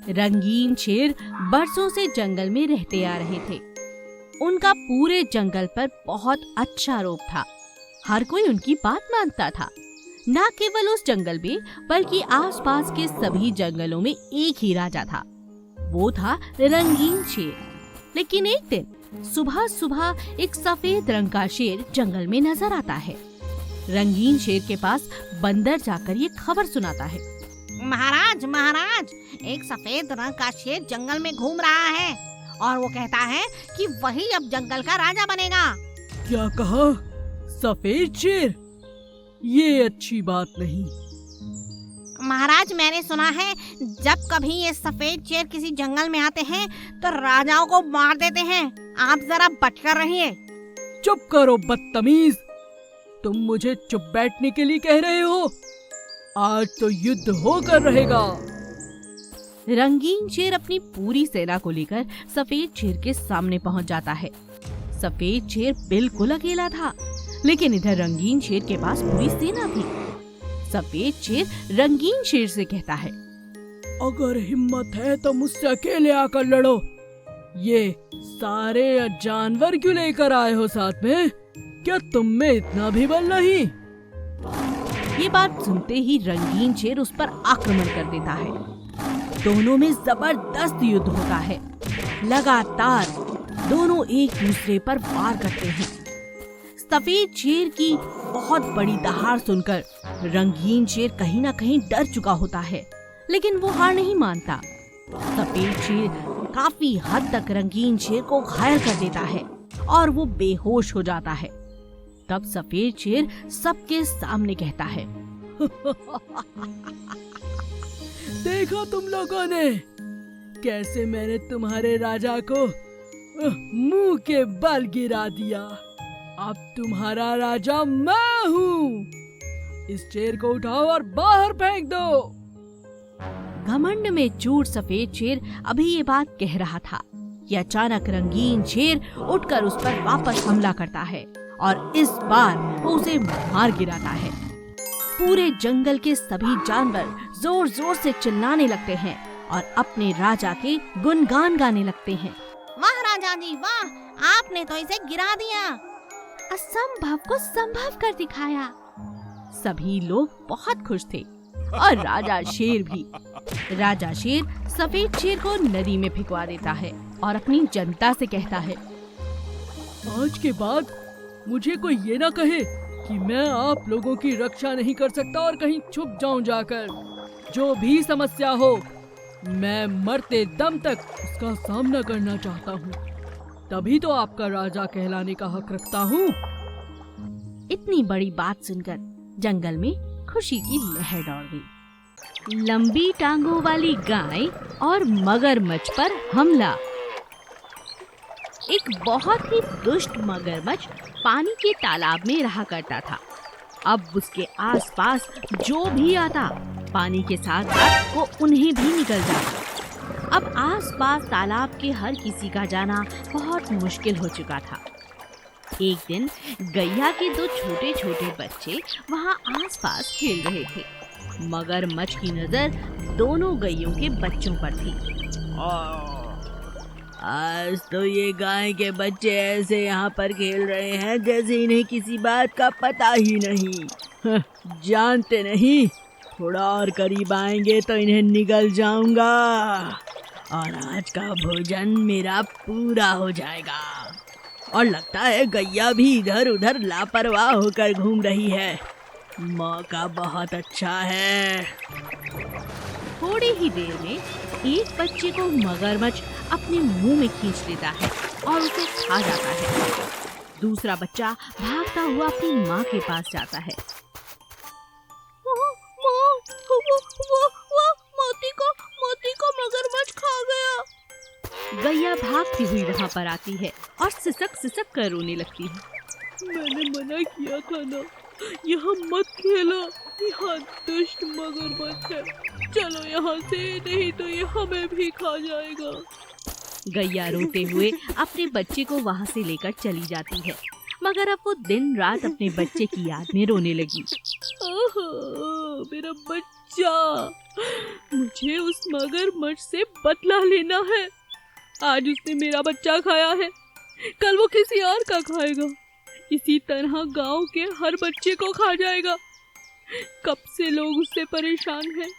रंगीन शेर बरसों से जंगल में रहते आ रहे थे। उनका पूरे जंगल पर बहुत अच्छा रोब था। हर कोई उनकी बात मानता था। न केवल उस जंगल में बल्कि आसपास के सभी जंगलों में एक ही राजा था। वो था रंगीन शेर। लेकिन एक दिन सुबह सुबह एक सफेद रंग का शेर जंगल में नजर आता है। रंगीन शेर के पास बंदर जाकर ये खबर सुनाता है। महाराज महाराज, एक सफेद रंग का शेर जंगल में घूम रहा है और वो कहता है कि वही अब जंगल का राजा बनेगा। क्या कहा? सफेद शेर? ये अच्छी बात नहीं। महाराज, मैंने सुना है जब कभी ये सफेद शेर किसी जंगल में आते हैं तो राजाओं को मार देते हैं। आप जरा बचकर रहिए। चुप करो बदतमीज, तुम मुझे चुप बैठने के लिए कह रहे हो? आज तो युद्ध होकर रहेगा। रंगीन शेर अपनी पूरी सेना को लेकर सफेद शेर के सामने पहुंच जाता है। सफेद शेर बिल्कुल अकेला था, लेकिन इधर रंगीन शेर के पास पूरी सेना थी। सफेद शेर रंगीन शेर से कहता है, अगर हिम्मत है तो मुझसे अकेले आकर लड़ो। ये सारे जानवर क्यों लेकर आए हो साथ में? क्या तुम में इतना भी बल नहीं? ये बात सुनते ही रंगीन शेर उस पर आक्रमण कर देता है। दोनों में जबरदस्त युद्ध होता है। लगातार दोनों एक दूसरे पर वार करते हैं। सफेद शेर की बहुत बड़ी दहाड़ सुनकर रंगीन शेर कहीं ना कहीं डर चुका होता है, लेकिन वो हार नहीं मानता। सफेद शेर काफी हद तक रंगीन शेर को घायल कर देता है और वो बेहोश हो जाता है। तब सफेद शेर सबके सामने कहता है, देखो तुम लोगों ने कैसे मैंने तुम्हारे राजा को मुंह के बल गिरा दिया। अब तुम्हारा राजा मैं हूँ। इस शेर को उठाओ और बाहर फेंक दो। घमंड में चूर सफेद शेर अभी ये बात कह रहा था कि अचानक रंगीन शेर उठकर उस पर वापस हमला करता है और इस बार वो उसे मार गिराता है। पूरे जंगल के सभी जानवर जोर जोर से चिल्लाने लगते हैं और अपने राजा के गुणगान गाने लगते हैं। वाह राजा जी वाह, आपने तो इसे गिरा दिया। असंभव को संभव कर दिखाया। सभी लोग बहुत खुश थे और राजा शेर भी। राजा शेर सफेद शेर को नदी में फिकवा देता है और अपनी जनता से कहता है, आज के बाद मुझे कोई ये ना कहे कि मैं आप लोगों की रक्षा नहीं कर सकता और कहीं छुप जाऊं जाकर। जो भी समस्या हो, मैं मरते दम तक उसका सामना करना चाहता हूँ। तभी तो आपका राजा कहलाने का हक रखता हूँ। इतनी बड़ी बात सुनकर जंगल में खुशी की लहर दौड़ गई। लंबी टांगों वाली गाय और मगरमच्छ पर हमला। एक बहुत ही दुष्ट मगरमच्छ पानी के तालाब में रहा करता था। अब उसके आसपास जो भी आता पानी के साथ साथ वो उन्हें भी निकल जाता। अब आसपास तालाब के हर किसी का जाना बहुत मुश्किल हो चुका था। एक दिन गैया के दो छोटे छोटे बच्चे वहाँ आसपास खेल रहे थे। मगरमच्छ की नजर दोनों गैयों के बच्चों पर थी। आज तो ये गाय के बच्चे ऐसे यहाँ पर खेल रहे हैं जैसे इन्हें किसी बात का पता ही नहीं। जानते नहीं, थोड़ा और करीब आएंगे तो इन्हें निगल जाऊंगा और आज का भोजन मेरा पूरा हो जाएगा। और लगता है गैया भी इधर उधर लापरवाह होकर घूम रही है। मौका बहुत अच्छा है। थोड़ी ही देर में एक बच्चे को मगरमच्छ अपने मुंह में खींच लेता है और उसे खा जाता है। दूसरा बच्चा भागता हुआ अपनी माँ के पास जाता है। मोती को मगरमच्छ खा गया। गैया भागती हुई वहाँ पर आती है और सिसक सिसक कर रोने लगती है। मैंने मना किया था ना, यहाँ मत खेलो, यहाँ दुष्ट मगरमच्छ है। चलो यहाँ से, नहीं तो ये हमें भी खा जाएगा। गैया रोते हुए अपने बच्चे को वहाँ से लेकर चली जाती है, मगर अब वो दिन रात अपने बच्चे की याद में रोने लगी। ओहो, मेरा बच्चा जा, मुझे उस मगरमच्छ से बदला लेना है। आज उसने मेरा बच्चा खाया है, कल वो किसी और का खाएगा, इसी तरह गांव के हर बच्चे को खा जाएगा। कब से लोग उससे परेशान हैं।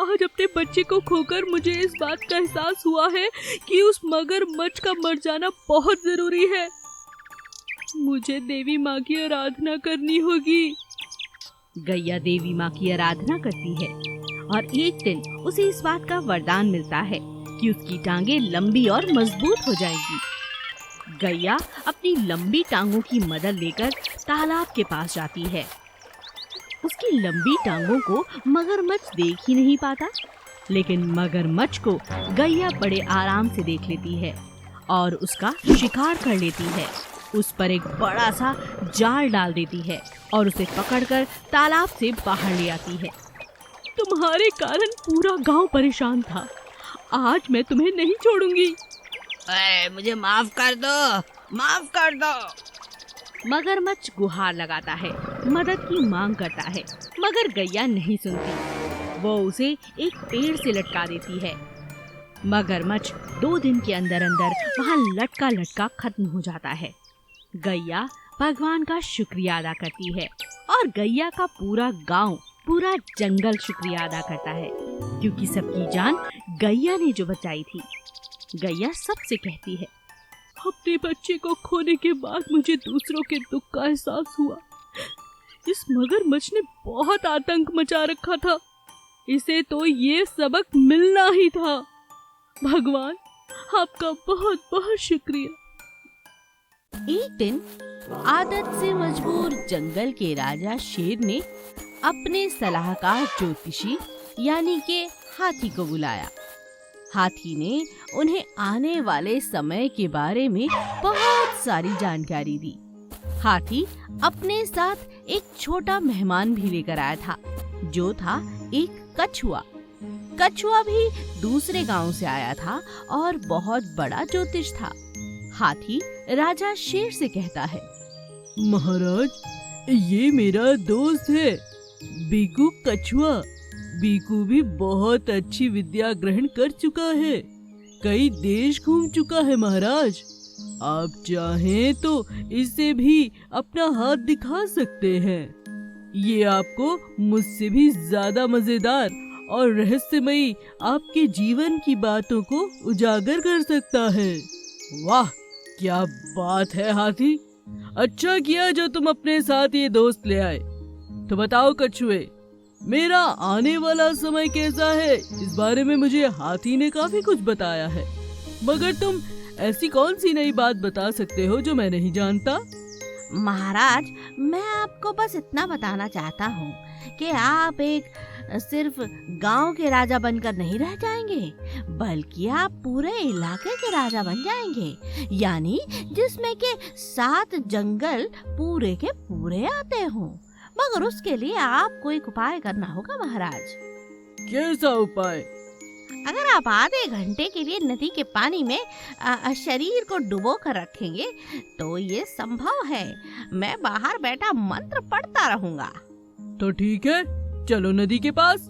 आज अपने बच्चे को खोकर मुझे इस बात का एहसास हुआ है कि उस मगरमच्छ का मर जाना बहुत जरूरी है। मुझे देवी माँ की आराधना करनी होगी। गैया देवी माँ की आराधना करती है और एक दिन उसे इस बात का वरदान मिलता है कि उसकी टांगे लंबी और मजबूत हो जाएगी। गैया अपनी लंबी टांगों की मदद लेकर तालाब के पास जाती है। उसकी लंबी टांगों को मगरमच्छ देख ही नहीं पाता, लेकिन मगरमच्छ को गैया बड़े आराम से देख लेती है और उसका शिकार कर लेती है। उस पर एक बड़ा सा जाल डाल देती है और उसे पकड़कर तालाब से बाहर ले आती है। तुम्हारे कारण पूरा गांव परेशान था। आज मैं तुम्हें नहीं छोड़ूंगी। अरे मुझे माफ कर दो, माफ कर दो। मगरमच्छ गुहार लगाता है, मदद की मांग करता है, मगर गैया नहीं सुनती। वो उसे एक पेड़ से लटका देती है। मगरमच्छ 2 दिन के अंदर अंदर वहाँ लटका लटका खत्म हो जाता है। गैया भगवान का शुक्रिया अदा करती है और गैया का पूरा गांव, पूरा जंगल शुक्रिया अदा करता है, क्योंकि सबकी जान गैया ने जो बचाई थी। गैया सबसे कहती है, अपने बच्चे को खोने के बाद मुझे दूसरों के दुख का एहसास हुआ। इस मगरमच्छ ने बहुत आतंक मचा रखा था। इसे तो ये सबक मिलना ही था। भगवान, आपका बहुत बहुत शुक्रिया। एक दिन आदत से मजबूर जंगल के राजा शेर ने अपने सलाहकार ज्योतिषी यानी के हाथी को बुलाया। हाथी ने उन्हें आने वाले समय के बारे में बहुत सारी जानकारी दी। हाथी अपने साथ एक छोटा मेहमान भी लेकर आया था, जो था एक कछुआ। कछुआ भी दूसरे गांव से आया था और बहुत बड़ा ज्योतिष था। हाथी राजा शेर से कहता है, महाराज, ये मेरा दोस्त है बीकू कछुआ। बीकू भी बहुत अच्छी विद्या ग्रहण कर चुका है, कई देश घूम चुका है महाराज। आप चाहें तो इसे भी अपना हाथ दिखा सकते हैं। ये आपको मुझसे भी ज्यादा मजेदार और रहस्यमयी आपके जीवन की बातों को उजागर कर सकता है। वाह, क्या बात है हाथी, अच्छा किया जो तुम अपने साथ ये दोस्त ले आए। तो बताओ कछुए, मेरा आने वाला समय कैसा है? इस बारे में मुझे हाथी ने काफी कुछ बताया है, मगर तुम ऐसी कौन सी नई बात बता सकते हो जो मैं नहीं जानता? महाराज, मैं आपको बस इतना बताना चाहता हूँ कि आप एक सिर्फ गांव के राजा बनकर नहीं रह जाएंगे, बल्कि आप पूरे इलाके के राजा बन जाएंगे, यानी जिसमें के 7 जंगल पूरे के पूरे आते हों। मगर उसके लिए आपको एक उपाय करना होगा महाराज। कैसा उपाय? अगर आप आधे घंटे के लिए नदी के पानी में शरीर को डुबो कर रखेंगे तो ये संभव है। मैं बाहर बैठा मंत्र पढ़ता रहूंगा। तो ठीक है, चलो नदी के पास।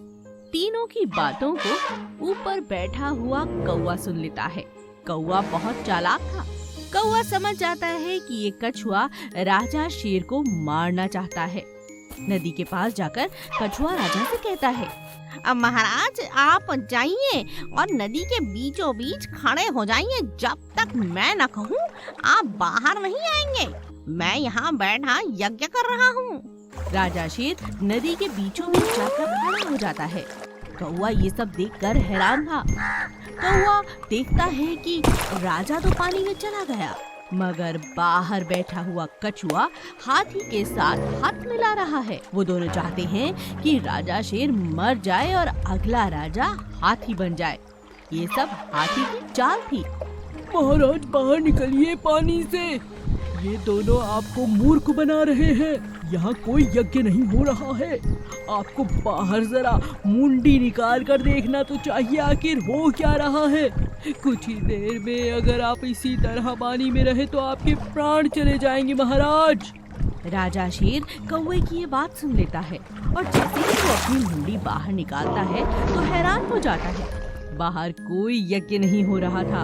तीनों की बातों को ऊपर बैठा हुआ कौवा सुन लेता है। कौवा बहुत चालाक था। कौवा समझ जाता है कि ये कछुआ राजा शेर को मारना चाहता है। नदी के पास जाकर कछुआ राजा से कहता है, अब महाराज आप जाइए और नदी के बीचों बीच खड़े हो जाइए। जब तक मैं न कहूँ आप बाहर नहीं आएंगे। मैं यहाँ बैठा यज्ञ कर रहा हूँ। राजा शेर नदी के बीचों बीच जाकर खड़ा हो जाता है। कौवा ये सब देखकर हैरान था। कौवा देखता है कि राजा तो पानी में चला गया, मगर बाहर बैठा हुआ कछुआ हाथी के साथ हाथ मिला रहा है। वो दोनों चाहते हैं कि राजा शेर मर जाए और अगला राजा हाथी बन जाए। ये सब हाथी की चाल थी। महाराज, बाहर निकलिए पानी से। ये दोनों आपको मूर्ख बना रहे हैं। यहाँ कोई यज्ञ नहीं हो रहा है। आपको बाहर जरा मुंडी निकाल कर देखना तो चाहिए, आखिर हो क्या रहा है। कुछ ही देर में अगर आप इसी तरह पानी में रहे तो आपके प्राण चले जाएंगे महाराज। राजा शेर कौवे की ये बात सुन लेता है और जैसे ही वो अपनी मुंडी बाहर निकालता है तो हैरान हो जाता है। बाहर कोई यज्ञ नहीं हो रहा था,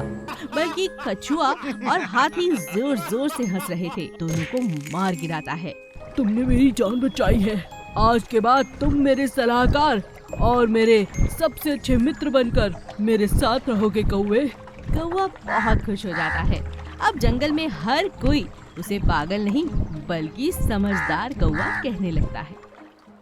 बल्कि कछुआ और हाथी जोर जोर से हंस रहे थे। दोनों को मार गिराता है। तुमने मेरी जान बचाई है। आज के बाद तुम मेरे सलाहकार और मेरे सबसे अच्छे मित्र बनकर मेरे साथ रहोगे कौवे। कौवा बहुत खुश हो जाता है। अब जंगल में हर कोई उसे पागल नहीं बल्कि समझदार कौवा कहने लगता है।